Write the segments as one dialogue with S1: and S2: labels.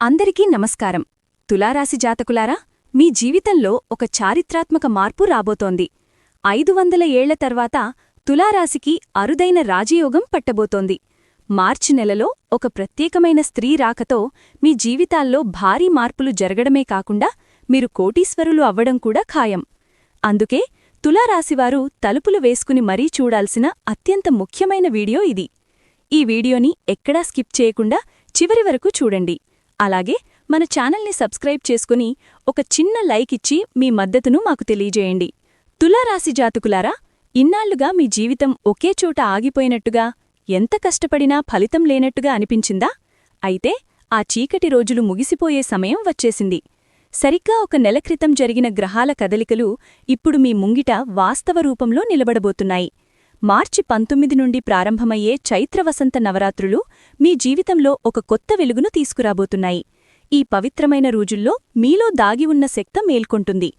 S1: అందరికీ నమస్కారం. తులారాశి జాతకులారా, మీ జీవితంలో ఒక చారిత్రాత్మక మార్పు రాబోతోంది. 500 ఏళ్ల తర్వాత తులారాశికి అరుదైన రాజయోగం పట్టబోతోంది. మార్చి నెలలో ఒక ప్రత్యేకమైన స్త్రీ రాకతో మీ జీవితాల్లో భారీ మార్పులు జరగడమే కాకుండా మీరు కోటీశ్వరులు అవ్వడం కూడా ఖాయం. అందుకే తులారాశివారు తలుపులు వేసుకుని మరీ చూడాల్సిన అత్యంత ముఖ్యమైన వీడియో ఇది. ఈ వీడియోని ఎక్కడా స్కిప్ చేయకుండా చివరి వరకు చూడండి. అలాగే మన ఛానల్ని సబ్స్క్రైబ్ చేసుకుని ఒక చిన్న లైక్ ఇచ్చి మీ మద్దతును మాకు తెలియజేయండి. తులారాశి జాతకులారా, ఇన్నాళ్లుగా మీ జీవితం ఒకే చోట ఆగిపోయినట్టుగా, ఎంత కష్టపడినా ఫలితం లేనట్టుగా అనిపించిందా? అయితే ఆ చీకటి రోజులు ముగిసిపోయే సమయం వచ్చేసింది. సరిగ్గా ఒక నెల క్రితం జరిగిన గ్రహాల కదలికలు ఇప్పుడు మీ ముంగిట వాస్తవ రూపంలో నిలబడబోతున్నాయి. మార్చి 19 నుండి ప్రారంభమయ్యే చైత్రవసంత నవరాత్రులు మీ జీవితంలో ఒక కొత్త వెలుగును తీసుకురాబోతున్నాయి. ఈ పవిత్రమైన రోజుల్లో మీలో దాగి ఉన్న శక్తి మేల్కొంటుంది.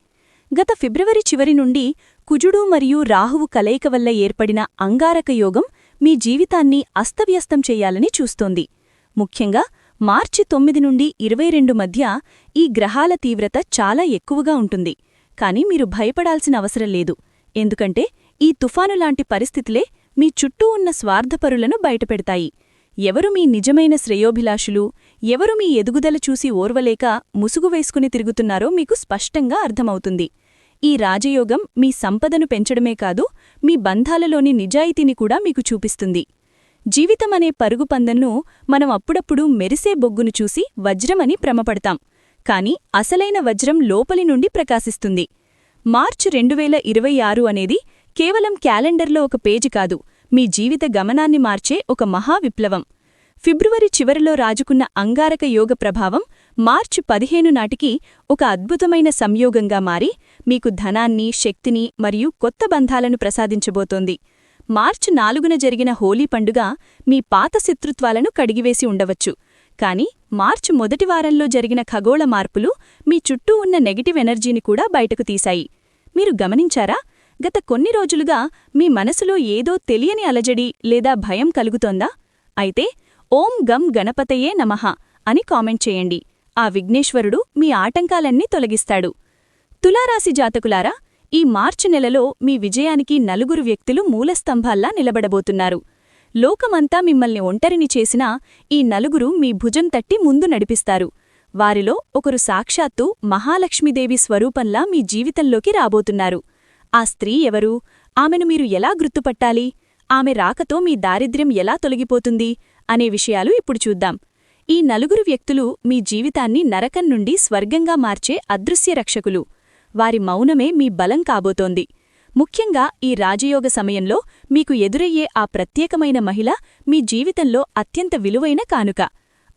S1: గత ఫిబ్రవరి చివరి నుండి కుజుడు మరియు రాహువు కలయిక వల్ల ఏర్పడిన అంగారక యోగం మీ జీవితాన్ని అస్తవ్యస్తం చెయ్యాలని చూస్తోంది. ముఖ్యంగా మార్చి 9 నుండి 22 మధ్య ఈ గ్రహాల తీవ్రత చాలా ఎక్కువగా ఉంటుంది. కాని మీరు భయపడాల్సిన అవసరం లేదు. ఎందుకంటే ఈ తుఫానులాంటి పరిస్థితులే మీ చుట్టూ ఉన్న స్వార్థపరులను బయటపెడతాయి. ఎవరు మీ నిజమైన శ్రేయోభిలాషులు, ఎవరు మీ ఎదుగుదల చూసి ఓర్వలేక ముసుగు వేసుకుని తిరుగుతున్నారో మీకు స్పష్టంగా అర్థమవుతుంది. ఈ రాజయోగం మీ సంపదను పెంచడమే కాదు, మీ బంధాలలోని నిజాయితీని కూడా మీకు చూపిస్తుంది. జీవితమనే పరుగు పందెంను మనం అప్పుడప్పుడు మెరిసే బొగ్గును చూసి వజ్రమని భ్రమపడతాం. కాని అసలైన వజ్రం లోపలి నుండి ప్రకాశిస్తుంది. మార్చి 2026 అనేది కేవలం క్యాలెండర్లో ఒక పేజీ కాదు, మీ జీవిత గమనాన్ని మార్చే ఒక మహావిప్లవం. ఫిబ్రవరి చివరిలో రాజుకున్న అంగారక యోగ ప్రభావం మార్చి 15 నాటికి ఒక అద్భుతమైన సంయోగంగా మారి మీకు ధనాన్ని, శక్తిని మరియు కొత్త బంధాలను ప్రసాదించబోతోంది. మార్చి 4న జరిగిన హోలీ పండుగ మీ పాత శత్రుత్వాలను కడిగివేసి ఉండవచ్చు. కాని మార్చి మొదటి వారంలో జరిగిన ఖగోళ మార్పులు మీ చుట్టూ ఉన్న నెగటివ్ ఎనర్జీని కూడా బయటకు తీశాయి. మీరు గమనించారా? గత కొన్ని రోజులుగా మీ మనసులో ఏదో తెలియని అలజడి లేదా భయం కలుగుతోందా? అయితే ఓం గం గణపతయే నమః అని కామెంట్ చేయండి. ఆ విఘ్నేశ్వరుడు మీ ఆటంకాలన్నీ తొలగిస్తాడు. తులారాశి జాతకులారా, ఈ మార్చి నెలలో మీ విజయానికి నలుగురు వ్యక్తులు మూలస్తంభాల్లా నిలబడబోతున్నారు. లోకమంతా మిమ్మల్ని ఒంటరిని చేసినా ఈ నలుగురు మీ భుజం తట్టి ముందు నడిపిస్తారు. వారిలో ఒకరు సాక్షాత్తు మహాలక్ష్మీదేవి స్వరూపంలా మీ జీవితంలోకి రాబోతున్నారు. ఆ స్త్రీ ఎవరు? ఆమెను మీరు ఎలా గుర్తుపట్టాలి? ఆమె రాకతో మీ దారిద్ర్యం ఎలా తొలగిపోతుంది అనే విషయాలు ఇప్పుడు చూద్దాం. ఈ నలుగురు వ్యక్తులు మీ జీవితాన్ని నరకం నుండి స్వర్గంగా మార్చే అదృశ్య రక్షకులు. వారి మౌనమే మీ బలం కాబోతోంది. ముఖ్యంగా ఈ రాజయోగ సమయంలో మీకు ఎదురయ్యే ఆ ప్రత్యేకమైన మహిళ మీ జీవితంలో అత్యంత విలువైన కానుక.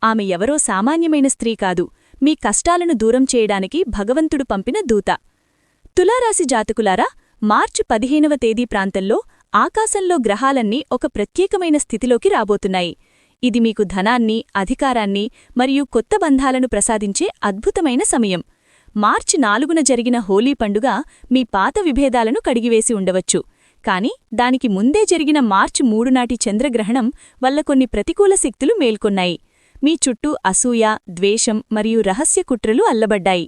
S1: ఆమె ఎవరో సామాన్యమైన స్త్రీ కాదు, మీ కష్టాలను దూరం చేయడానికి భగవంతుడు పంపిన దూత. తులారాశి జాతకులారా, మార్చి 15వ తేదీ ప్రాంతంలో ఆకాశంలో గ్రహాలన్నీ ఒక ప్రత్యేకమైన స్థితిలోకి రాబోతున్నాయి. ఇది మీకు ధనాన్ని, అధికారాన్ని మరియు కొత్త బంధాలను ప్రసాదించే అద్భుతమైన సమయం. మార్చి 4న జరిగిన హోలీ పండుగ మీ పాత విభేదాలను కడిగివేసి ఉండవచ్చు. కాని దానికి ముందే జరిగిన మార్చి 3 నాటి చంద్రగ్రహణం వల్ల కొన్ని ప్రతికూల శక్తులు మేల్కొన్నాయి. మీ చుట్టూ అసూయ, ద్వేషం మరియు రహస్య కుట్రలు అల్లబడ్డాయి.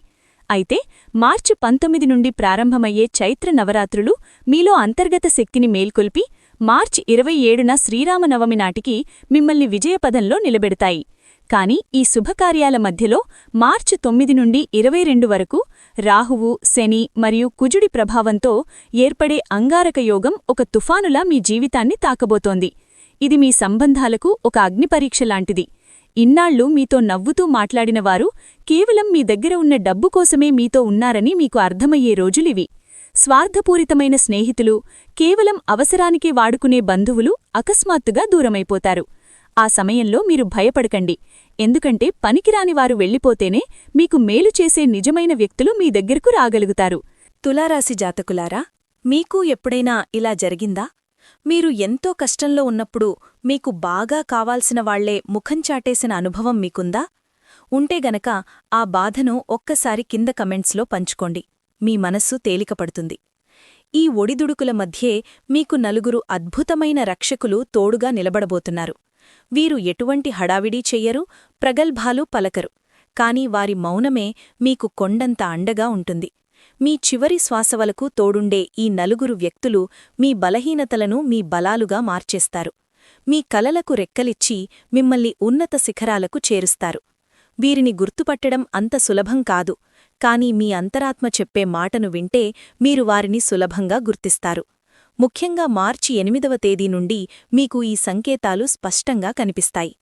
S1: అయితే మార్చి 19 నుండి ప్రారంభమయ్యే చైత్ర నవరాత్రులు మీలో అంతర్గత శక్తిని మేల్కొల్పి మార్చి 27న శ్రీరామనవమి నాటికి మిమ్మల్ని విజయపదంలో నిలబెడతాయి. కాని ఈ శుభకార్యాల మధ్యలో మార్చి 9 నుండి 22 వరకు రాహువు, శని మరియు కుజుడి ప్రభావంతో ఏర్పడే అంగారక యోగం ఒక తుఫానులా మీ జీవితాన్ని తాకబోతోంది. ఇది మీ సంబంధాలకు ఒక అగ్నిపరీక్ష లాంటిది. ఇన్నాళ్లు మీతో నవ్వుతూ మాట్లాడినవారు కేవలం మీ దగ్గర ఉన్న డబ్బు కోసమే మీతో ఉన్నారని మీకు అర్థమయ్యే రోజులివి. స్వార్థపూరితమైన స్నేహితులు, కేవలం అవసరానికే వాడుకునే బంధువులు అకస్మాత్తుగా దూరమైపోతారు. ఆ సమయంలో మీరు భయపడకండి. ఎందుకంటే పనికిరానివారు వెళ్ళిపోతేనే మీకు మేలు చేసే నిజమైన వ్యక్తులు మీ దగ్గరకు రాగలుగుతారు.
S2: తులారాశి జాతకులారా, మీకు ఎప్పుడైనా ఇలా జరిగిందా? మీరు ఎంతో కష్టంలో ఉన్నప్పుడు మీకు బాగా కావాల్సిన వాళ్లే ముఖం చాటేసిన అనుభవం మీకుందా? ఉంటే గనక ఆ బాధను ఒక్కసారి కింద కమెంట్స్లో పంచుకోండి. మీ మనస్సు తేలికపడుతుంది. ఈ ఒడిదుడుకుల మధ్యే మీకు నలుగురు అద్భుతమైన రక్షకులు తోడుగా నిలబడబోతున్నారు. వీరు ఎటువంటి హడావిడీ చెయ్యరు, ప్రగల్భాలు పలకరు. కాని వారి మౌనమే మీకు కొండంత అండగా ఉంటుంది. మీ చివరి శ్వాసవలకు తోడుండే ఈ నలుగురు వ్యక్తులు మీ బలహీనతలను మీ బలాలుగా మార్చేస్తారు. మీ కలలకు రెక్కలిచ్చి మిమ్మల్ని ఉన్నత శిఖరాలకు చేరుస్తారు. వీరిని గుర్తుపట్టడం అంత సులభం కాదు, కాని మీ అంతరాత్మ చెప్పే మాటను వింటే మీరు వారిని సులభంగా గుర్తిస్తారు. ముఖ్యంగా మార్చి 8వ తేదీ నుండి మీకు ఈ సంకేతాలు స్పష్టంగా కనిపిస్తాయి.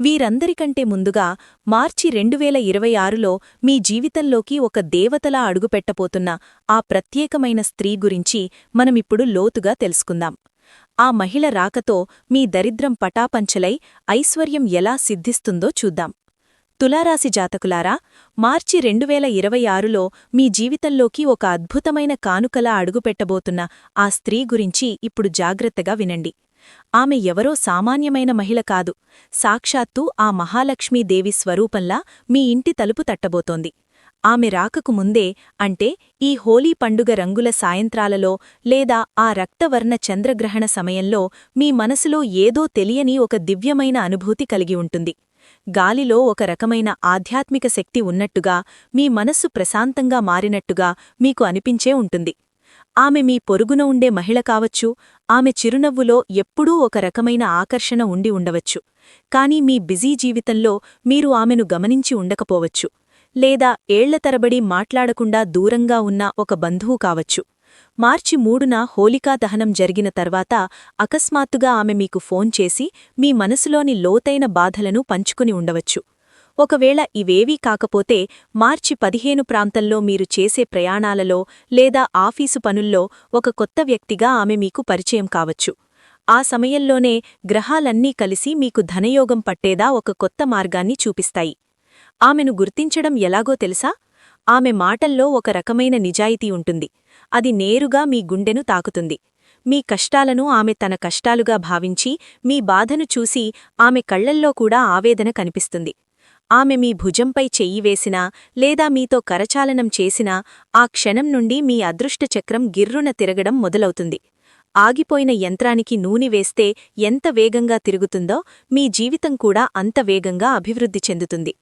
S2: వీరందరికంటే ముందుగా మార్చి 2026లో మీ జీవితంలోకి ఒక దేవతలా అడుగుపెట్టబోతున్న ఆ ప్రత్యేకమైన స్త్రీ గురించి మనమిప్పుడు లోతుగా తెలుసుకుందాం. ఆ మహిళ రాకతో మీ దరిద్రం పటాపంచలై ఐశ్వర్యం ఎలా సిద్ధిస్తుందో చూద్దాం. తులారాశి జాతకులారా, మార్చి 2026లో మీ జీవితంలోకి ఒక అద్భుతమైన కానుకలా అడుగుపెట్టబోతున్న ఆ స్త్రీ గురించి ఇప్పుడు జాగ్రత్తగా వినండి. ఆమె ఎవరో సామాన్యమైన మహిళ కాదు, సాక్షాత్తూ ఆ మహాలక్ష్మీదేవి స్వరూపంలా మీ ఇంటి తలుపు తట్టబోతోంది. ఆమె రాకకు ముందే, అంటే ఈ హోలీ పండుగ రంగుల సాయంత్రాలలో లేదా ఆ రక్తవర్ణ చంద్రగ్రహణ సమయంలో మీ మనసులో ఏదో తెలియని ఒక దివ్యమైన అనుభూతి కలిగి ఉంటుంది. గాలిలో ఒక రకమైన ఆధ్యాత్మిక శక్తి ఉన్నట్టుగా, మీ మనస్సు ప్రశాంతంగా మారినట్టుగా మీకు అనిపించే ఉంటుంది. ఆమె మీ పొరుగున ఉండే మహిళ కావచ్చు, ఆమె చిరునవ్వులో ఎప్పుడూ ఒక రకమైన ఆకర్షణ ఉండి ఉండవచ్చు. కాని మీ బిజీ జీవితంలో మీరు ఆమెను గమనించి ఉండకపోవచ్చు. లేదా ఏళ్ల తరబడి మాట్లాడకుండా దూరంగా ఉన్న ఒక బంధువు కావచ్చు. మార్చి 3న హోలికా దహనం జరిగిన తర్వాత అకస్మాత్తుగా ఆమె మీకు ఫోన్ చేసి మీ మనసులోని లోతైన బాధలను పంచుకుని ఉండవచ్చు. ఒకవేళ ఇవేవీ కాకపోతే మార్చి 15 ప్రాంతంలో మీరు చేసే ప్రయాణాలలో లేదా ఆఫీసు పనుల్లో ఒక కొత్త వ్యక్తిగా ఆమె మీకు పరిచయం కావచ్చు. ఆ సమయంలోనే గ్రహాలన్నీ కలిసి మీకు ధనయోగం పట్టేదా ఒక కొత్త మార్గాన్ని చూపిస్తాయి. ఆమెను గుర్తించడం ఎలాగో తెలుసా? ఆమె మాటల్లో ఒక రకమైన నిజాయితీ ఉంటుంది. అది నేరుగా మీ గుండెను తాకుతుంది. మీ కష్టాలను ఆమె తన కష్టాలుగా భావించి, మీ బాధను చూసి ఆమె కళ్లల్లో కూడా ఆవేదన కనిపిస్తుంది. ఆమె మీ భుజంపై చెయ్యి వేసినా లేదా మీతో కరచాలనం చేసినా ఆ క్షణం నుండి మీ అదృష్ట చక్రం గిర్రున తిరగడం మొదలవుతుంది. ఆగిపోయిన యంత్రానికి నూనె వేస్తే ఎంత వేగంగా తిరుగుతుందో మీ జీవితం కూడా అంత వేగంగా అభివృద్ధి చెందుతుంది.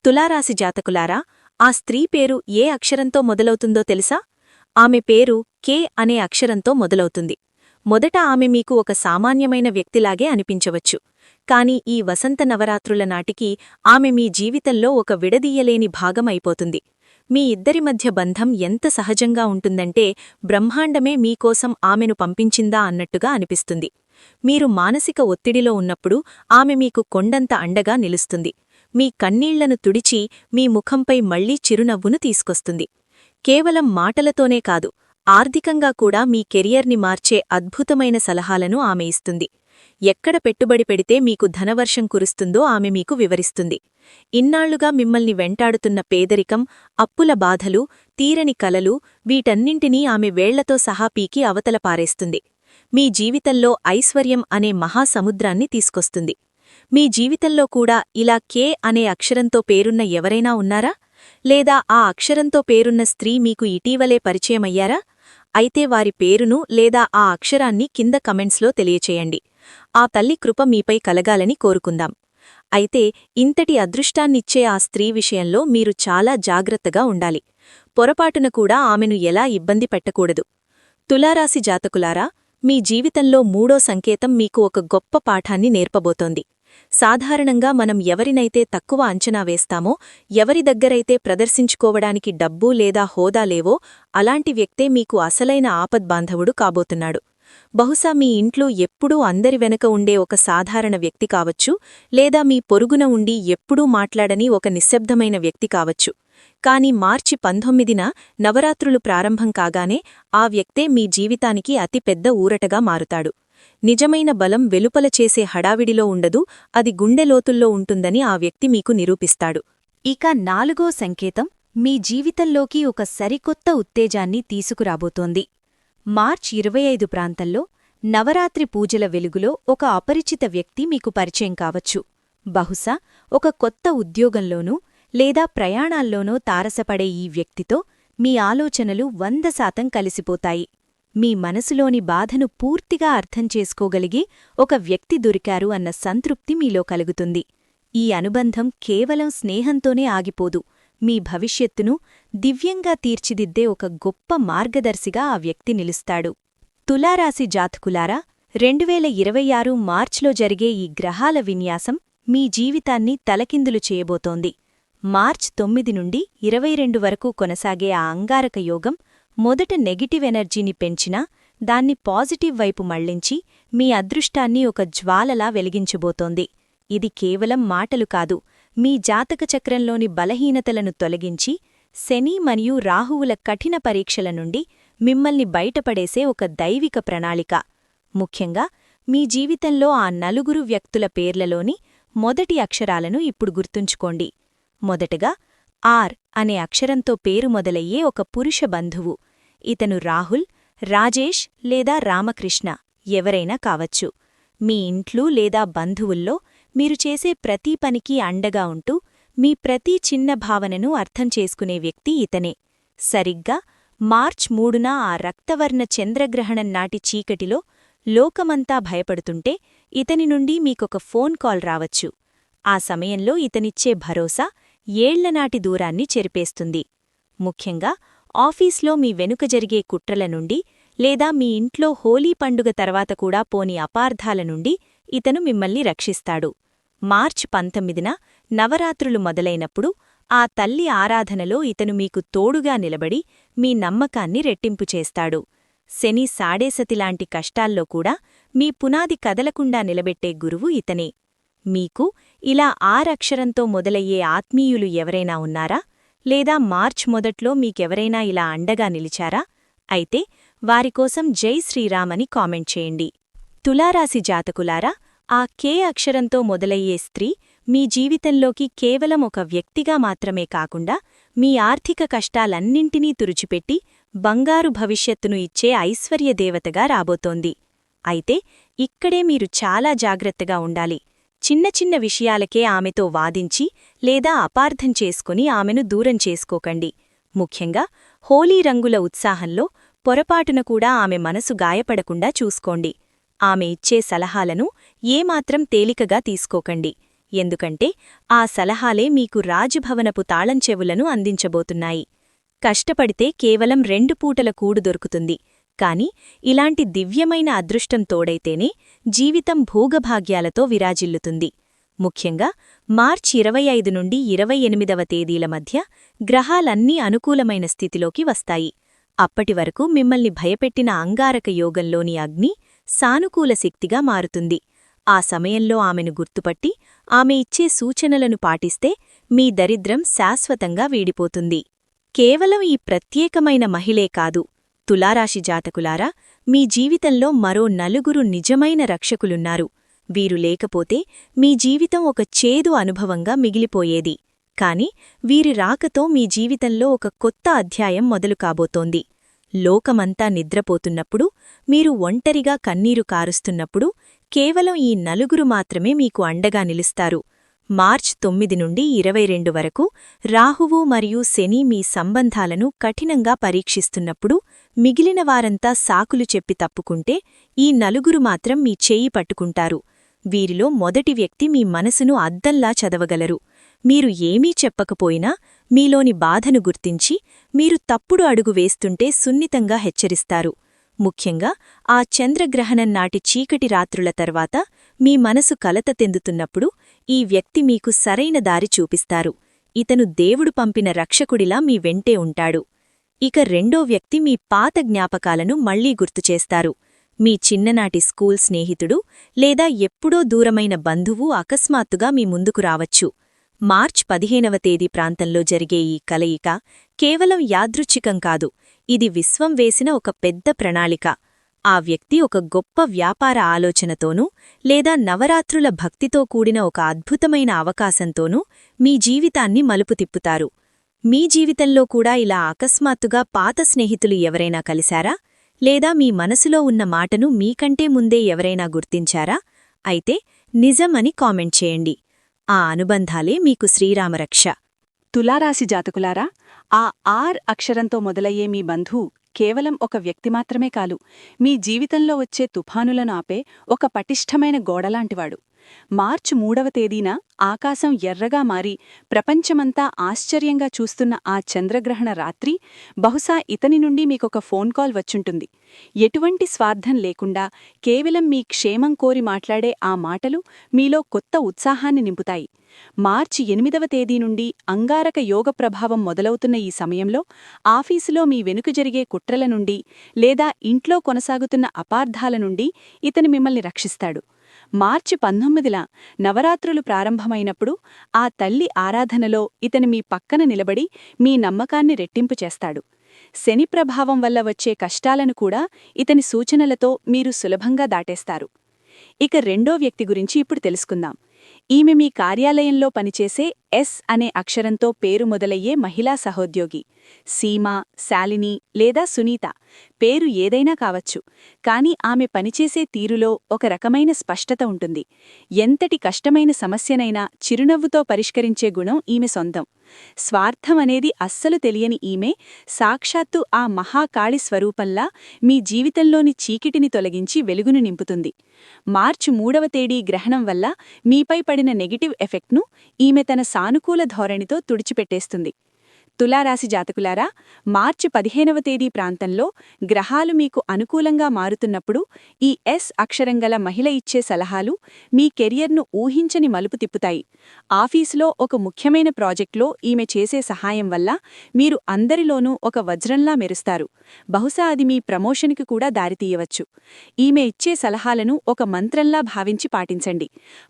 S2: తులారాశి జాతకులారా, ఆ స్త్రీ పేరు ఏ అక్షరంతో మొదలవుతుందో తెలుసా? ఆమె పేరు కే అనే అక్షరంతో మొదలవుతుంది. మొదట ఆమె మీకు ఒక సామాన్యమైన వ్యక్తిలాగే అనిపించవచ్చు. కాని ఈ వసంత నవరాత్రుల నాటికి ఆమె మీ జీవితంలో ఒక విడదీయలేని భాగం అయిపోతుంది. మీ ఇద్దరి మధ్య బంధం ఎంత సహజంగా ఉంటుందంటే బ్రహ్మాండమే మీకోసం ఆమెను పంపించిందా అన్నట్టుగా అనిపిస్తుంది. మీరు మానసిక ఒత్తిడిలో ఉన్నప్పుడు ఆమె మీకు కొండంత అండగా నిలుస్తుంది. మీ కన్నీళ్లను తుడిచి మీ ముఖంపై మళ్లీ చిరునవ్వును తీసుకొస్తుంది. కేవలం మాటలతోనే కాదు, ఆర్థికంగా కూడా మీ కెరియర్ని మార్చే అద్భుతమైన సలహాలను ఆమె ఇస్తుంది. ఎక్కడ పెట్టుబడి పెడితే మీకు ధనవర్షం కురుస్తుందో ఆమె మీకు వివరిస్తుంది. ఇన్నాళ్లుగా మిమ్మల్ని వెంటాడుతున్న పేదరికం, అప్పుల బాధలు, తీరని కలలు, వీటన్నింటినీ ఆమె వేళ్లతో సహా పీకి అవతల పారేస్తుంది. మీ జీవితంలో ఐశ్వర్యం అనే మహాసముద్రాన్ని తీసుకొస్తుంది. మీ జీవితంలో కూడా ఇలా కే అనే అక్షరంతో పేరున్న ఎవరైనా ఉన్నారా? లేదా ఆ అక్షరంతో పేరున్న స్త్రీ మీకు ఇటీవలే పరిచయమయ్యారా? అయితే వారి పేరును లేదా ఆ అక్షరాన్ని కింద కమెంట్స్లో తెలియచేయండి. ఆ తల్లి కృప మీపై కలగాలని కోరుకుందాం. అయితే ఇంతటి అదృష్టాన్నిచ్చే ఆ స్త్రీ విషయంలో మీరు చాలా జాగ్రత్తగా ఉండాలి. పొరపాటున కూడా ఆమెను ఎలా ఇబ్బంది పెట్టకూడదు. తులారాశి జాతకులారా, మీ జీవితంలో 3వ సంకేతం మీకు ఒక గొప్ప పాఠాన్ని నేర్పబోతోంది. సాధారణంగా మనం ఎవరినైతే తక్కువ అంచనా వేస్తామో, ఎవరి దగ్గరైతే ప్రదర్శించుకోవడానికి డబ్బు లేదా హోదా లేవో అలాంటి వ్యక్తే మీకు అసలైన ఆపద్బాంధవుడు కాబోతున్నాడు. బహుశా మీ ఇంట్లో ఎప్పుడూ అందరి వెనక ఉండే ఒక సాధారణ వ్యక్తి కావచ్చు, లేదా మీ పొరుగున ఉండి ఎప్పుడూ మాట్లాడని ఒక నిశ్శబ్దమైన వ్యక్తి కావచ్చు. కాని మార్చి 19న నవరాత్రులు ప్రారంభం కాగానే ఆ వ్యక్తే మీ జీవితానికి అతిపెద్ద ఊరటగా మారుతాడు. నిజమైన బలం వెలుపల చేసే హడావిడిలో ఉండదు, అది గుండెలోతుల్లో ఉంటుందని ఆ వ్యక్తి మీకు నిరూపిస్తాడు.
S1: ఇక 4వ సంకేతం మీ జీవితంలోకి ఒక సరికొత్త ఉత్తేజాన్ని తీసుకురాబోతోంది. మార్చి 25 ప్రాంతంలో నవరాత్రి పూజల వెలుగులో ఒక అపరిచిత వ్యక్తి మీకు పరిచయం కావచ్చు. బహుశా ఒక కొత్త ఉద్యోగంలోనూ లేదా ప్రయాణాల్లోనో తారసపడే ఈ వ్యక్తితో మీ ఆలోచనలు 100% కలిసిపోతాయి. మీ మనసులోని బాధను పూర్తిగా అర్థం చేసుకోగలిగి ఒక వ్యక్తి దొరికారు అన్న సంతృప్తి మీలో కలుగుతుంది.
S2: ఈ అనుబంధం కేవలం స్నేహంతోనే ఆగిపోదు, మీ భవిష్యత్తును దివ్యంగా తీర్చిదిద్దే ఒక గొప్ప మార్గదర్శిగా ఆ వ్యక్తి నిలుస్తాడు. తులారాశి జాతకులారా, 2026 మార్చ్లో జరిగే ఈ గ్రహాల విన్యాసం మీ జీవితాన్ని తలకిందులు చేయబోతోంది. మార్చ్ 9 నుండి 22 వరకు కొనసాగే ఆ అంగారక యోగం మొదట నెగటివ్ ఎనర్జీని పెంచినా దాన్ని పాజిటివ్ వైపు మళ్లించి మీ అదృష్టాన్ని ఒక జ్వాలలా వెలిగించబోతోంది. ఇది కేవలం మాటలు కాదు, మీ జాతక చక్రంలోని బలహీనతలను తొలగించి శని మరియు రాహువుల కఠిన పరీక్షల నుండి మిమ్మల్ని బయటపడేసే ఒక దైవిక ప్రణాళిక. ముఖ్యంగా మీ జీవితంలో ఆ నలుగురు వ్యక్తుల పేర్లలోని మొదటి అక్షరాలను ఇప్పుడు గుర్తుంచుకోండి. మొదటగా ఆర్ అనే అక్షరంతో పేరు మొదలయ్యే ఒక పురుష బంధువు. ఇతను రాహుల్, రాజేష్ లేదా రామకృష్ణ ఎవరైనా కావచ్చు. మీ ఇంట్లో లేదా బంధువుల్లో మీరు చేసే ప్రతి పనికి అండగా ఉంటూ మీ ప్రతి చిన్న భావనను అర్థం చేసుకునే వ్యక్తి ఇతనే. సరిగ్గా మార్చ్ 3న ఆ రక్తవర్ణ చంద్రగ్రహణం నాటి చీకటిలో లోకమంతా భయపడుతుంటే ఇతని నుండి మీకొక ఫోన్ కాల్ రావచ్చు. ఆ సమయంలో ఇతనిచ్చే భరోసా ఏళ్లనాటి దూరాన్ని చెరిపేస్తుంది. ముఖ్యంగా ఆఫీస్లో మీ వెనుక జరిగే కుట్రల నుండి లేదా మీ ఇంట్లో హోలీ పండుగ తర్వాత కూడా పోని అపార్థాల నుండి ఇతను మిమ్మల్ని రక్షిస్తాడు. మార్చ్ 19న నవరాత్రులు మొదలైనప్పుడు ఆ తల్లి ఆరాధనలో ఇతను మీకు తోడుగా నిలబడి మీ నమ్మకాన్ని రెట్టింపు చేస్తాడు. శని సాడేసతిలాంటి కష్టాల్లో కూడా మీ పునాది కదలకుండా నిలబెట్టే గురువు ఇతనే. మీకు ఇలా ఆరక్షరంతో మొదలయ్యే ఆత్మీయులు ఎవరైనా ఉన్నారా? లేదా మార్చ్ మొదట్లో మీకెవరైనా ఇలా అండగా నిలిచారా? అయితే వారికోసం జై శ్రీరామ్ అని కామెంట్ చేయండి. తులారాశి జాతకులారా, ఆ కే అక్షరంతో మొదలయ్యే స్త్రీ మీ జీవితంలోకి కేవలం ఒక వ్యక్తిగా మాత్రమే కాకుండా మీ ఆర్థిక కష్టాలన్నింటినీ తుడిచిపెట్టి బంగారు భవిష్యత్తును ఇచ్చే ఐశ్వర్యదేవతగా రాబోతోంది. అయితే ఇక్కడే మీరు చాలా జాగ్రత్తగా ఉండాలి. చిన్న చిన్న విషయాలకే ఆమెతో వాదించి లేదా అపార్థం చేసుకుని ఆమెను దూరం చేసుకోకండి. ముఖ్యంగా హోలీ రంగుల ఉత్సాహంలో పొరపాటున కూడా ఆమె మనసు గాయపడకుండా చూసుకోండి. ఆమె ఇచ్చే సలహాలను ఏమాత్రం తేలికగా తీసుకోకండి. ఎందుకంటే ఆ సలహాలే మీకు రాజభవనపు తాళంచెవులను అందించబోతున్నాయి. కష్టపడితే కేవలం 2 పూటల కూడు దొరుకుతుంది. కాని ఇలాంటి దివ్యమైన అదృష్టం తోడైతేనే జీవితం భోగభాగ్యాలతో విరాజిల్లుతుంది. ముఖ్యంగా మార్చి 25 నుండి 28వ తేదీల మధ్య గ్రహాలన్నీ అనుకూలమైన స్థితిలోకి వస్తాయి. అప్పటివరకు మిమ్మల్ని భయపెట్టిన అంగారక యోగంలోని అగ్ని సానుకూల శక్తిగా మారుతుంది. ఆ సమయంలో ఆమెను గుర్తుపట్టి ఆమె ఇచ్చే సూచనలను పాటిస్తే మీ దరిద్రం శాశ్వతంగా వీడిపోతుంది. కేవలం ఈ ప్రత్యేకమైన మహిళే కాదు, తులారాశి జాతకులారా, మీ జీవితంలో మరో 4 నిజమైన రక్షకులున్నారు. వీరు లేకపోతే మీ జీవితం ఒక చేదు అనుభవంగా మిగిలిపోయేది. కాని వీరి రాకతో మీ జీవితంలో ఒక కొత్త అధ్యాయం మొదలు కాబోతోంది. లోకమంతా నిద్రపోతున్నప్పుడు, మీరు ఒంటరిగా కన్నీరు కారుస్తున్నప్పుడు కేవలం ఈ 4 మాత్రమే మీకు అండగా నిలుస్తారు. మార్చ్ 9 నుండి 22 వరకు రాహువు మరియు శని మీ సంబంధాలను కఠినంగా పరీక్షిస్తున్నప్పుడు మిగిలిన వారంతా సాకులు చెప్పి తప్పుకుంటే ఈ 4 మాత్రం మీ చేయి పట్టుకుంటారు. వీరిలో మొదటి వ్యక్తి మీ మనసును అద్దంలా చదవగలరు. మీరు ఏమీ చెప్పకపోయినా మీలోని బాధను గుర్తించి మీరు తప్పుడు అడుగు వేస్తుంటే సున్నితంగా హెచ్చరిస్తారు. ముఖ్యంగా ఆ చంద్రగ్రహణం నాటి చీకటి రాత్రుల తర్వాత మీ మనసు కలత తెందుతున్నప్పుడు ఈ వ్యక్తి మీకు సరైన దారి చూపిస్తారు. ఇతను దేవుడు పంపిన రక్షకుడిలా మీ వెంటే ఉంటాడు. ఇక రెండో వ్యక్తి మీ పాత జ్ఞాపకాలను మళ్లీ గుర్తుచేస్తారు. మీ చిన్ననాటి స్కూల్ స్నేహితుడు లేదా ఎప్పుడో దూరమైన బంధువు అకస్మాత్తుగా మీ ముందుకు రావచ్చు. మార్చ్ 15వ తేదీ ప్రాంతంలో జరిగే ఈ కలయిక కేవలం యాదృచ్ఛికం కాదు, ఇది విశ్వం వేసిన ఒక పెద్ద ప్రణాళిక. ఆ వ్యక్తి ఒక గొప్ప వ్యాపార ఆలోచనతోనూ లేదా నవరాత్రుల భక్తితో కూడిన ఒక అద్భుతమైన అవకాశంతోనూ మీ జీవితాన్ని మలుపు తిప్పుతారు. మీ జీవితంలో కూడా ఇలా అకస్మాత్తుగా పాత స్నేహితులు ఎవరైనా కలిశారా? లేదా మీ మనసులో ఉన్న మాటను మీకంటే ముందే ఎవరైనా గుర్తించారా? అయితే నిజం అని కామెంట్ చేయండి. ఆ అనుబంధాలే మీకు శ్రీరామరక్ష.
S1: తులారాశి జాతకులారా, ఆ ఆర్ అక్షరంతో మొదలయ్యే మీ బంధువు కేవలం ఒక వ్యక్తి మాత్రమే కాదు, మీ జీవితంలో వచ్చే తుఫానులను ఆపే ఒక పటిష్టమైన గోడలాంటివాడు. మార్చి 3వ తేదీన ఆకాశం ఎర్రగా మారి ప్రపంచమంతా ఆశ్చర్యంగా చూస్తున్న ఆ చంద్రగ్రహణ రాత్రి బహుశా ఇతని నుండి మీకొక ఫోన్ కాల్ వచ్చుంటుంది. ఎటువంటి స్వార్థం లేకుండా కేవలం మీ క్షేమం కోరి మాట్లాడే ఆ మాటలు మీలో కొత్త ఉత్సాహాన్ని నింపుతాయి. మార్చి 8వ తేదీ నుండి అంగారక యోగ ప్రభావం మొదలవుతున్న ఈ సమయంలో ఆఫీసులో మీ వెనుక జరిగే కుట్రల నుండి లేదా ఇంట్లో కొనసాగుతున్న అపార్థాల నుండి ఇతను మిమ్మల్ని రక్షిస్తాడు. మార్చి 19న నవరాత్రులు ప్రారంభమైనప్పుడు ఆ తల్లి ఆరాధనలో ఇతను మీ పక్కన నిలబడి మీ నమ్మకాన్ని రెట్టింపు చేస్తాడు. శని ప్రభావం వల్ల వచ్చే కష్టాలను కూడా ఇతని సూచనలతో మీరు సులభంగా దాటేస్తారు. ఇక రెండో వ్యక్తి గురించి ఇప్పుడు తెలుసుకుందాం. ఈమె మీ కార్యాలయంలో పనిచేసే ఎస్ అనే అక్షరంతో పేరు మొదలయ్యే మహిళా సహోద్యోగి. సీమా, శాలిని లేదా సునీత పేరు ఏదైనా కావచ్చు, కాని ఆమె పనిచేసే తీరులో ఒక రకమైన స్పష్టత ఉంటుంది. ఎంతటి కష్టమైన సమస్యనైనా చిరునవ్వుతో పరిష్కరించే గుణం ఈమె సొంతం. స్వార్థం అనేది అస్సలు తెలియని ఈమె సాక్షాత్తు ఆ మహాకాళి స్వరూపంలా మీ జీవితంలోని చీకిటిని తొలగించి వెలుగును నింపుతుంది. మార్చి 3వ తేదీ గ్రహణం వల్ల మీపై పడిన నెగటివ్ ఎఫెక్ట్ను ఈమె తన సానుకూల ధోరణితో తుడిచిపెట్టేస్తుంది. తులారాశి జాతకులారా, మార్చి 15వ తేదీ ప్రాంతంలో గ్రహాలు మీకు అనుకూలంగా మారుతున్నప్పుడు ఈ ఎస్ అక్షరం గల మహిళ ఇచ్చే సలహాలు మీ కెరియర్ను ఊహించని మలుపు తిప్పుతాయి. ఆఫీసులో ఒక ముఖ్యమైన ప్రాజెక్ట్లో ఈమె చేసే సహాయం వల్ల మీరు అందరిలోనూ ఒక వజ్రంలా మెరుస్తారు. బహుశా అది మీ ప్రమోషన్కి కూడా దారితీయవచ్చు. ఈమె ఇచ్చే సలహాలను ఒక మంత్రంలా భావించి పాటించండి.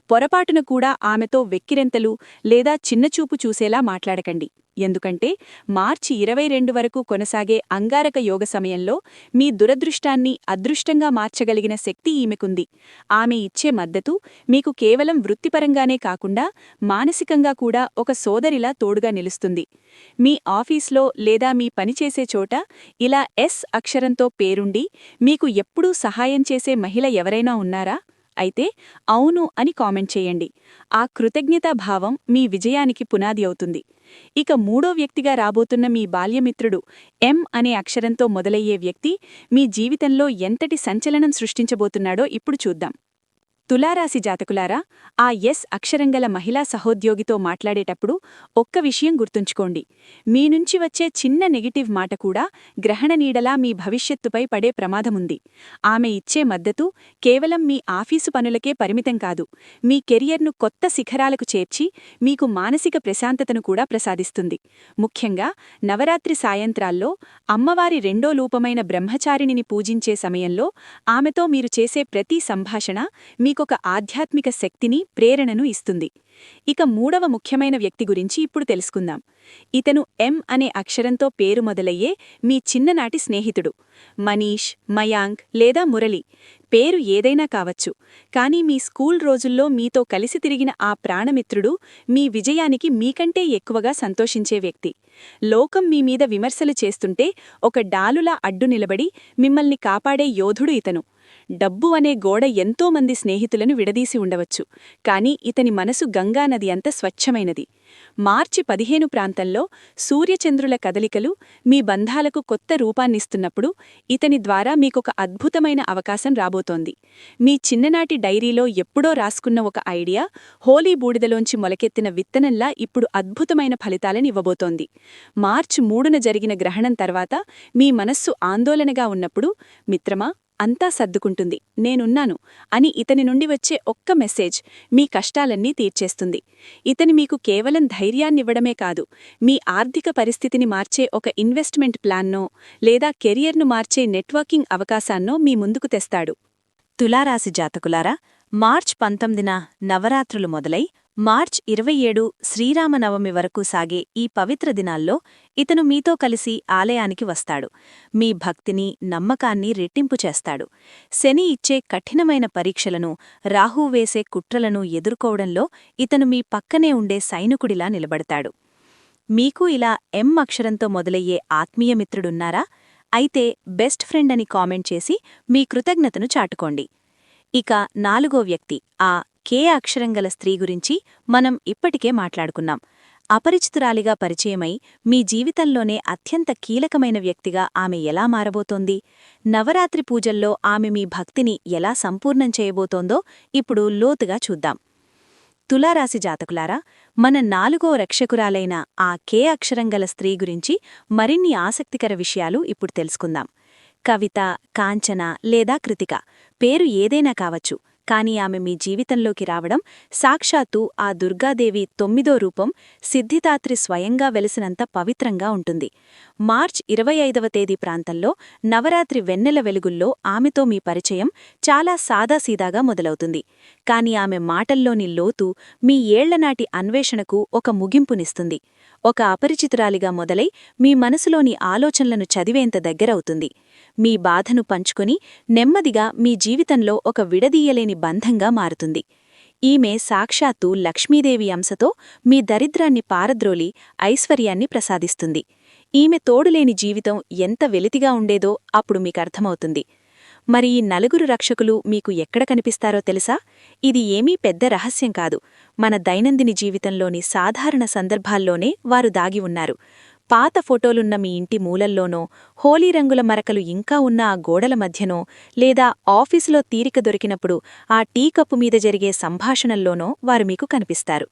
S1: పొరపాటున కూడా ఆమెతో వెక్కిరెంతలు లేదా చిన్నచూపు చూసేలా మాట్లాడకండి. ఎందుకంటే మార్చి 22 వరకు కొనసాగే అంగారక యోగ సమయంలో మీ దురదృష్టాన్ని అదృష్టంగా మార్చగలిగిన శక్తి ఈమెకుంది. ఆమె ఇచ్చే మద్దతు మీకు కేవలం వృత్తిపరంగానే కాకుండా మానసికంగా కూడా ఒక సోదరిలా తోడుగా నిలుస్తుంది. మీ ఆఫీస్లో లేదా మీ పనిచేసే చోట ఇలా ఎస్ అక్షరంతో పేరుండి మీకు ఎప్పుడూ సహాయం చేసే మహిళ ఎవరైనా ఉన్నారా? అయితే అవును అని కామెంట్ చేయండి. ఆ కృతజ్ఞతాభావం మీ విజయానికి పునాది అవుతుంది. ఇక మూడో వ్యక్తిగా రాబోతున్న మీ బాల్యమిత్రుడు ఎం అనే అక్షరంతో మొదలయ్యే వ్యక్తి మీ జీవితంలో ఎంతటి సంచలనం సృష్టించబోతున్నాడో ఇప్పుడు చూద్దాం. తులారాశి జాతకులారా, ఆ ఎస్ అక్షరంగల మహిళా సహోద్యోగితో మాట్లాడేటప్పుడు ఒక్క విషయం గుర్తుంచుకోండి. మీ నుంచి వచ్చే చిన్న నెగిటివ్ మాట కూడా గ్రహణ నీడలా మీ భవిష్యత్తుపై పడే ప్రమాదముంది. ఆమె ఇచ్చే మద్దతు కేవలం మీ ఆఫీసు పనులకే పరిమితం కాదు, మీ కెరియర్ను కొత్త శిఖరాలకు చేర్చి మీకు మానసిక ప్రశాంతతను కూడా ప్రసాదిస్తుంది. ముఖ్యంగా నవరాత్రి సాయంత్రాల్లో అమ్మవారి రెండో రూపమైన బ్రహ్మచారిణిని పూజించే సమయంలో ఆమెతో మీరు చేసే ప్రతి సంభాషణ మీకొక ఆధ్యాత్మిక శక్తిని, ప్రేరణను ఇస్తుంది. ఇక మూడవ ముఖ్యమైన వ్యక్తి గురించి ఇప్పుడు తెలుసుకుందాం. ఇతను ఎం అనే అక్షరంతో పేరు మొదలయ్యే మీ చిన్ననాటి స్నేహితుడు. మనీష్, మయాంక్ లేదా మురళి పేరు ఏదైనా కావచ్చు, కానీ మీ స్కూల్ రోజుల్లో మీతో కలిసి తిరిగిన ఆ ప్రాణమిత్రుడు మీ విజయానికి మీకంటే ఎక్కువగా సంతోషించే వ్యక్తి. లోకం మీ మీద విమర్శలు చేస్తుంటే ఒక డాలులా అడ్డు నిలబడి మిమ్మల్ని కాపాడే యోధుడు ఇతను. డబ్బు అనే గోడ ఎంతోమంది స్నేహితులను విడదీసి ఉండవచ్చు, కాని ఇతని మనసు గంగానది అంత స్వచ్ఛమైనది. మార్చి 15 ప్రాంతంలో సూర్యచంద్రుల కదలికలు మీ బంధాలకు కొత్త రూపాన్నిస్తున్నప్పుడు ఇతని ద్వారా మీకొక అద్భుతమైన అవకాశం రాబోతోంది. మీ చిన్ననాటి డైరీలో ఎప్పుడో రాసుకున్న ఒక ఐడియా హోలీ బూడిదలోంచి మొలకెత్తిన విత్తనంలా ఇప్పుడు అద్భుతమైన ఫలితాలనివ్వబోతోంది. మార్చి 3న జరిగిన గ్రహణం తర్వాత మీ మనస్సు ఆందోళనగా ఉన్నప్పుడు మిత్రమా, అంతా సర్దుకుంటుంది, నేనున్నాను అని ఇతని నుండి వచ్చే ఒక్క మెసేజ్ మీ కష్టాలన్నీ తీర్చేస్తుంది. ఇతని మీకు కేవలం ధైర్యాన్నివ్వడమే కాదు, మీ ఆర్థిక పరిస్థితిని మార్చే ఒక ఇన్వెస్ట్మెంట్ ప్లాన్నో లేదా కెరియర్ను మార్చే నెట్వర్కింగ్ అవకాశాన్నో మీ ముందుకు తెస్తాడు. తులారాశి జాతకులారా, మార్చ్ 19న నవరాత్రులు మొదలై మార్చ్ 27 శ్రీరామనవమి వరకు సాగే ఈ పవిత్ర దినాల్లో ఇతను మీతో కలిసి ఆలయానికి వస్తాడు. మీ భక్తిని, నమ్మకాన్ని రెట్టింపు చేస్తాడు. శని ఇచ్చే కఠినమైన పరీక్షలను, రాహు వేసే కుట్రలను ఎదుర్కోవడంలో ఇతను మీ పక్కనే ఉండే సైనికుడిలా నిలబడతాడు. మీకు ఇలా ఎం అక్షరంతో మొదలయ్యే ఆత్మీయమిత్రుడున్నారా? అయితే బెస్ట్ ఫ్రెండ్ అని కామెంట్ చేసి మీ కృతజ్ఞతను చాటుకోండి. ఇక నాలుగో వ్యక్తి, ఆ కే అక్షరం గల స్త్రీ గురించి మనం ఇప్పటికే మాట్లాడుకున్నాం.
S2: అపరిచితురాలిగా పరిచయమై మీ జీవితంలోనే అత్యంత కీలకమైన వ్యక్తిగా ఆమె ఎలా మారబోతోంది? నవరాత్రి పూజల్లో ఆమె మీ భక్తిని ఎలా సంపూర్ణం చేయబోతోందో ఇప్పుడు లోతుగా చూద్దాం. తులారాశి జాతకులారా, మన 4వ రక్షకురాలైన ఆ కే అక్షరం గల స్త్రీ గురించి మరిన్ని ఆసక్తికర విషయాలు ఇప్పుడు తెలుసుకుందాం. కవిత, కాంచన లేదా కృతిక పేరు ఏదైనా కావచ్చు, కానీ ఆమె మీ జీవితంలోకి రావడం సాక్షాత్తు ఆ దుర్గాదేవి 9వ రూపం సిద్ధిదాత్రి స్వయంగా వెలిసినంత పవిత్రంగా ఉంటుంది. మార్చ్ 25వ తేదీ ప్రాంతంలో నవరాత్రి వెన్నెల వెలుగుల్లో ఆమెతో మీ పరిచయం చాలా సాదాసీదాగా మొదలవుతుంది. కాని ఆమె మాటల్లోని లోతు మీ ఏళ్లనాటి అన్వేషణకు ఒక ముగింపునిస్తుంది. ఒక అపరిచితురాలిగా మొదలై మీ మనసులోని ఆలోచనలను చదివేంత దగ్గరవుతుంది. మీ బాధను పంచుకొని నెమ్మదిగా మీ జీవితంలో ఒక విడదీయలేని బంధంగా మారుతుంది. ఈమె సాక్షాత్తు లక్ష్మీదేవి అంశతో మీ దరిద్రాన్ని పారద్రోలి ఐశ్వర్యాన్ని ప్రసాదిస్తుంది. ఈమె తోడులేని జీవితం ఎంత వెలితిగా ఉండేదో అప్పుడు మీకర్థమవుతుంది. మరి ఈ 4 రక్షకులు మీకు ఎక్కడ కనిపిస్తారో తెలుసా? ఇది ఏమీ పెద్ద రహస్యం కాదు. మన దైనందిన జీవితంలోని సాధారణ సందర్భాల్లోనే వారు దాగి ఉన్నారు. పాత ఫోటోలున్న మీ ఇంటి మూలల్లోనో, హోలీ రంగుల మరకలు ఇంకా ఉన్న ఆ గోడల మధ్యనో, లేదా ఆఫీసులో తీరిక దొరికినప్పుడు ఆ టీ కప్పు మీద జరిగే సంభాషణల్లోనో వారు మీకు కనిపిస్తారు.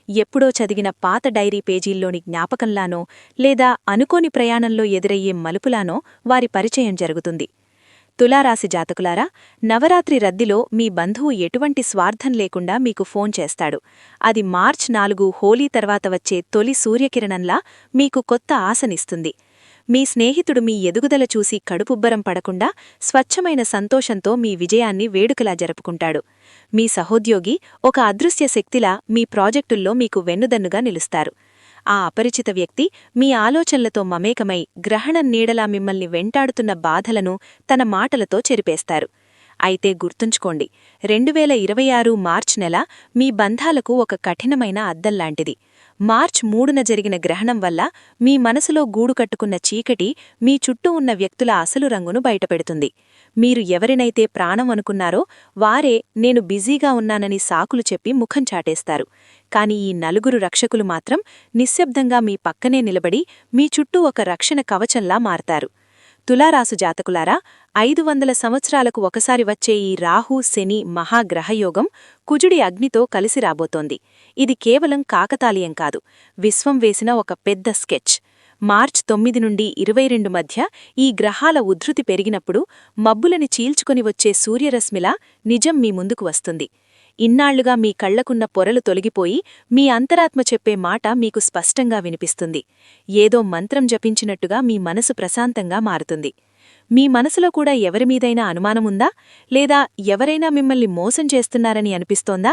S2: ఎప్పుడో చదివిన పాత డైరీ పేజీల్లోని జ్ఞాపకంలానో, లేదా అనుకోని ప్రయాణంలో ఎదురయ్యే మలుపులానో వారి పరిచయం జరుగుతుంది. తులారాశి జాతకులారా, నవరాత్రి రద్దీలో మీ బంధువు ఎటువంటి స్వార్థం లేకుండా మీకు ఫోన్ చేస్తాడు. అది మార్చ్ 4 హోలీ తర్వాత వచ్చే తొలి సూర్యకిరణంలా మీకు కొత్త ఆశనిస్తుంది. మీ స్నేహితుడు మీ ఎదుగుదల చూసి కడుపుబ్బరం పడకుండా స్వచ్ఛమైన సంతోషంతో మీ విజయాన్ని వేడుకలా జరుపుకుంటాడు. మీ సహోద్యోగి ఒక అదృశ్య శక్తిలా మీ ప్రాజెక్టుల్లో మీకు వెన్నుదన్నుగా నిలుస్తారు. ఆ అపరిచిత వ్యక్తి మీ ఆలోచనలతో మమేకమై గ్రహణం నీడలా మిమ్మల్ని వెంటాడుతున్న బాధలను తన మాటలతో చెరిపేస్తారు. అయితే గుర్తుంచుకోండి, 2026 మార్చ్ నెల మీ బంధాలకు ఒక కఠినమైన అద్దంలాంటిది. మార్చ్ 3న జరిగిన గ్రహణం వల్ల మీ మనసులో గూడు కట్టుకున్న చీకటి మీ చుట్టూ ఉన్న వ్యక్తుల అసలు రంగును బయటపెడుతుంది. మీరు ఎవరినైతే ప్రాణం అనుకున్నారో వారే నేను బిజీగా ఉన్నానని సాకులు చెప్పి ముఖం చాటేస్తారు. కాని ఈ 4 రక్షకులు మాత్రం నిశ్శబ్దంగా మీ పక్కనే నిలబడి మీ చుట్టూ ఒక రక్షణ కవచంలా మారతారు. తులారాశి జాతకులారా, 500 సంవత్సరాలకు ఒకసారి వచ్చే ఈ రాహు శని మహాగ్రహయోగం కుజుడి అగ్నితో కలిసి రాబోతోంది. ఇది కేవలం కాకతాళీయం కాదు, విశ్వం వేసిన ఒక పెద్ద స్కెచ్. మార్చ్ 9 నుండి 22 మధ్య ఈ గ్రహాల ఉద్ధృతి పెరిగినప్పుడు మబ్బులని చీల్చుకొని వచ్చే సూర్యరశ్మిలా నిజం మీ ముందుకు వస్తుంది. ఇన్నాళ్లుగా మీ కళ్లకున్న పొరలు తొలగిపోయి మీ అంతరాత్మ చెప్పే మాట మీకు స్పష్టంగా వినిపిస్తుంది. ఏదో మంత్రం జపించినట్టుగా మీ మనసు ప్రశాంతంగా మారుతుంది. మీ మనసులో కూడా ఎవరిమీదైనా అనుమానముందా? లేదా ఎవరైనా మిమ్మల్ని మోసం చేస్తున్నారని అనిపిస్తోందా?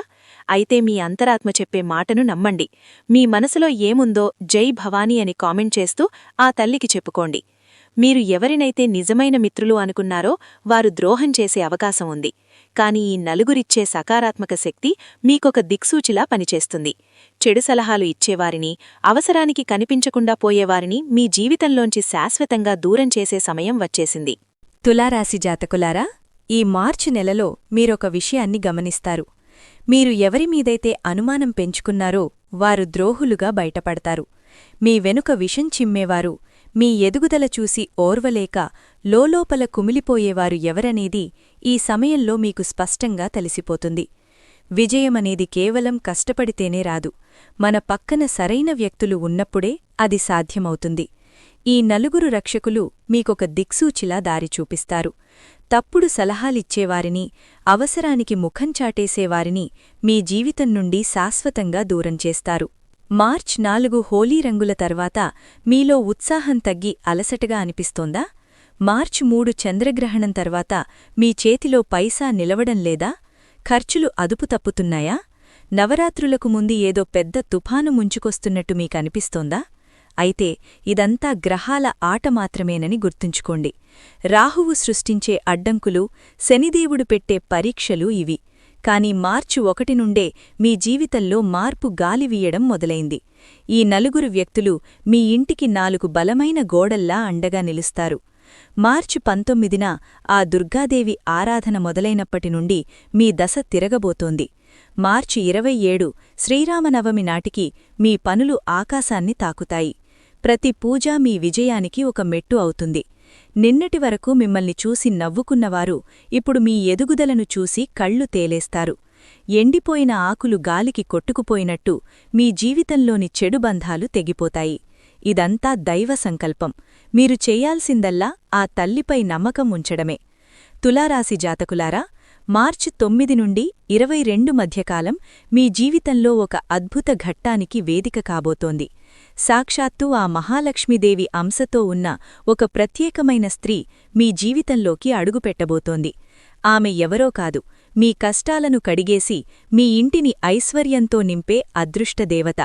S2: అయితే మీ అంతరాత్మ చెప్పే మాటను నమ్మండి. మీ మనసులో ఏముందో జై భవానీ అని కామెంట్ చేస్తూ ఆ తల్లికి చెప్పుకోండి. మీరు ఎవరినైతే నిజమైన మిత్రులు అనుకున్నారో వారు ద్రోహం చేసే అవకాశం ఉంది. కాని ఈ 4 సకారాత్మక శక్తి మీకొక దిక్సూచిలా పనిచేస్తుంది. చెడు సలహాలు ఇచ్చేవారిని, అవసరానికి కనిపించకుండా పోయేవారిని మీ జీవితంలోంచి శాశ్వతంగా దూరం చేసే సమయం వచ్చేసింది.
S1: తులారాశి జాతకులారా, ఈ మార్చి నెలలో మీరొక విషయాన్ని గమనిస్తారు. మీరు ఎవరిమీదైతే అనుమానం పెంచుకున్నారో వారు ద్రోహులుగా బయటపడతారు. మీ వెనుక విషం చిమ్మేవారు, మీ ఎదుగుదల చూసి ఓర్వలేక లోలోపల కుమిలిపోయేవారు ఎవరనేది ఈ సమయంలో మీకు స్పష్టంగా తెలిసిపోతుంది. విజయమనేది కేవలం కష్టపడితేనే రాదు, మన పక్కన సరైన వ్యక్తులు ఉన్నప్పుడే అది సాధ్యమవుతుంది. ఈ 4 రక్షకులు మీకొక దిక్సూచిలా దారి చూపిస్తారు. తప్పుడు సలహాలిచ్చేవారిని, అవసరానికి ముఖం చాటేసేవారిని మీ జీవితం నుండి శాశ్వతంగా దూరం చేస్తారు. మార్చ్ 4 హోలీ రంగుల తర్వాత మీలో ఉత్సాహం తగ్గి అలసటగా అనిపిస్తోందా? మార్చ్ 3 చంద్రగ్రహణం తర్వాత మీ చేతిలో పైసా నిలవడం లేదా? ఖర్చులు అదుపు తప్పుతున్నాయా? నవరాత్రులకు ముందు ఏదో పెద్ద తుఫాను ముంచుకొస్తున్నట్టు మీకనిపిస్తోందా? అయితే ఇదంతా గ్రహాల ఆట మాత్రమేనని గుర్తుంచుకోండి. రాహువు సృష్టించే అడ్డంకులు, శనిదేవుడు పెట్టే పరీక్షలు ఇవి. కాని మార్చి 1 నుండే మీ జీవితంలో మార్పు గాలివీయడం మొదలైంది. ఈ 4 వ్యక్తులు మీ ఇంటికి 4 బలమైన గోడల్లా అండగా నిలుస్తారు. మార్చి 19న ఆ దుర్గాదేవి ఆరాధన మొదలైనప్పటి నుండి మీ దశ తిరగబోతోంది.
S2: మార్చి 27 శ్రీరామనవమి నాటికి మీ పనులు ఆకాశాన్ని తాకుతాయి. ప్రతి పూజ మీ విజయానికి ఒక మెట్టు అవుతుంది. నిన్నటి వరకు మిమ్మల్ని చూసి నవ్వుకున్నవారు ఇప్పుడు మీ ఎదుగుదలను చూసి కళ్ళు తేలేస్తారు. ఎండిపోయిన ఆకులు గాలికి కొట్టుకుపోయినట్టు మీ జీవితంలోని చెడు బంధాలు తెగిపోతాయి. ఇదంతా దైవ సంకల్పం. మీరు చేయాల్సిందల్లా ఆ తల్లిపై నమ్మకం ఉంచడమే. తులారాశి జాతకులారా, మార్చి 9 నుండి 22 మధ్యకాలం మీ జీవితంలో ఒక అద్భుత ఘట్టానికి వేదిక కాబోతోంది. సాక్షాత్తూ ఆ మహాలక్ష్మీదేవి అంశతో ఉన్న ఒక ప్రత్యేకమైన స్త్రీ మీ జీవితంలోకి అడుగుపెట్టబోతోంది. ఆమె ఎవరో కాదు, మీ కష్టాలను కడిగేసి మీ ఇంటిని ఐశ్వర్యంతో నింపే అదృష్టదేవత.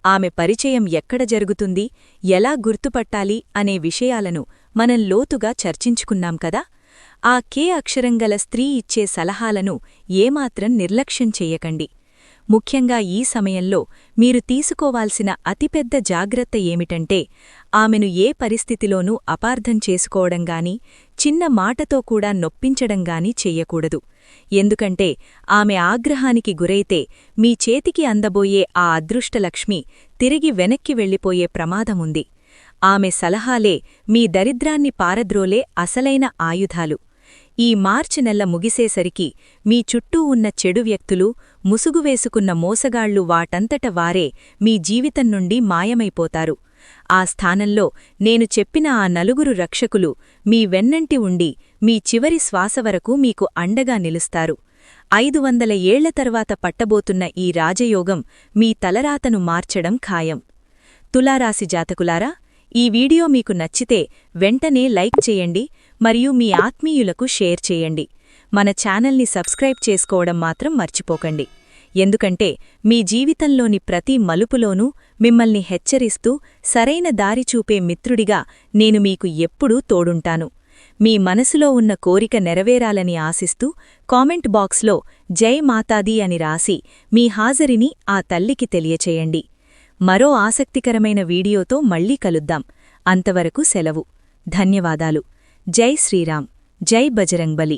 S2: ఆమె పరిచయం ఎక్కడ జరుగుతుంది, ఎలా గుర్తుపట్టాలి అనే విషయాలను మనం లోతుగా చర్చించుకున్నాం కదా. ఆ కే అక్షరంగల స్త్రీ ఇచ్చే సలహాలను ఏమాత్రం నిర్లక్ష్యం చెయ్యకండి. ముఖ్యంగా ఈ సమయంలో మీరు తీసుకోవాల్సిన అతిపెద్ద జాగ్రత్త ఏమిటంటే, ఆమెను ఏ పరిస్థితిలోనూ అపార్థం చేసుకోవడంగాని, చిన్న మాటతో కూడా నొప్పించడంగాని చెయ్యకూడదు. ఎందుకంటే ఆమె ఆగ్రహానికి గురైతే మీ చేతికి అందబోయే ఆ అదృష్టలక్ష్మి తిరిగి వెనక్కి వెళ్ళిపోయే ప్రమాదముంది. ఆమె సలహాలే మీ దరిద్రాన్ని పారద్రోలే అసలైన ఆయుధాలు. ఈ మార్చి నెల ముగిసేసరికి మీ చుట్టూ ఉన్న చెడు వ్యక్తులు, ముసుగువేసుకున్న మోసగాళ్లు వాటంతట వారే మీ జీవితం నుండి మాయమైపోతారు. ఆ స్థానంలో నేను చెప్పిన ఆ 4 రక్షకులు మీ వెన్నంటి ఉండి మీ చివరి శ్వాస వరకు మీకు అండగా నిలుస్తారు. 500 ఏళ్ల తర్వాత పట్టబోతున్న ఈ రాజయోగం మీ తలరాతను మార్చడం ఖాయం. తులారాశి జాతకులారా, ఈ వీడియో మీకు నచ్చితే వెంటనే లైక్ చేయండి మరియు మీ ఆత్మీయులకు షేర్ చేయండి. మన ఛానల్ని సబ్స్క్రైబ్ చేసుకోవడం మాత్రం మర్చిపోకండి. ఎందుకంటే మీ జీవితంలోని ప్రతి మలుపులోనూ మిమ్మల్ని హెచ్చరిస్తూ సరైన దారి చూపే మిత్రుడిగా నేను మీకు ఎప్పుడూ తోడుంటాను. మీ మనసులో ఉన్న కోరిక నెరవేరాలని ఆశిస్తూ కామెంట్ బాక్స్లో జై మాతాదీ అని రాసి మీ హాజరిని ఆ తల్లికి తెలియచేయండి. మరో ఆసక్తికరమైన వీడియోతో మళ్ళీ కలుద్దాం. అంతవరకు సెలవు. ధన్యవాదాలు. జై శ్రీరామ్. జై బజరంగ్బలి.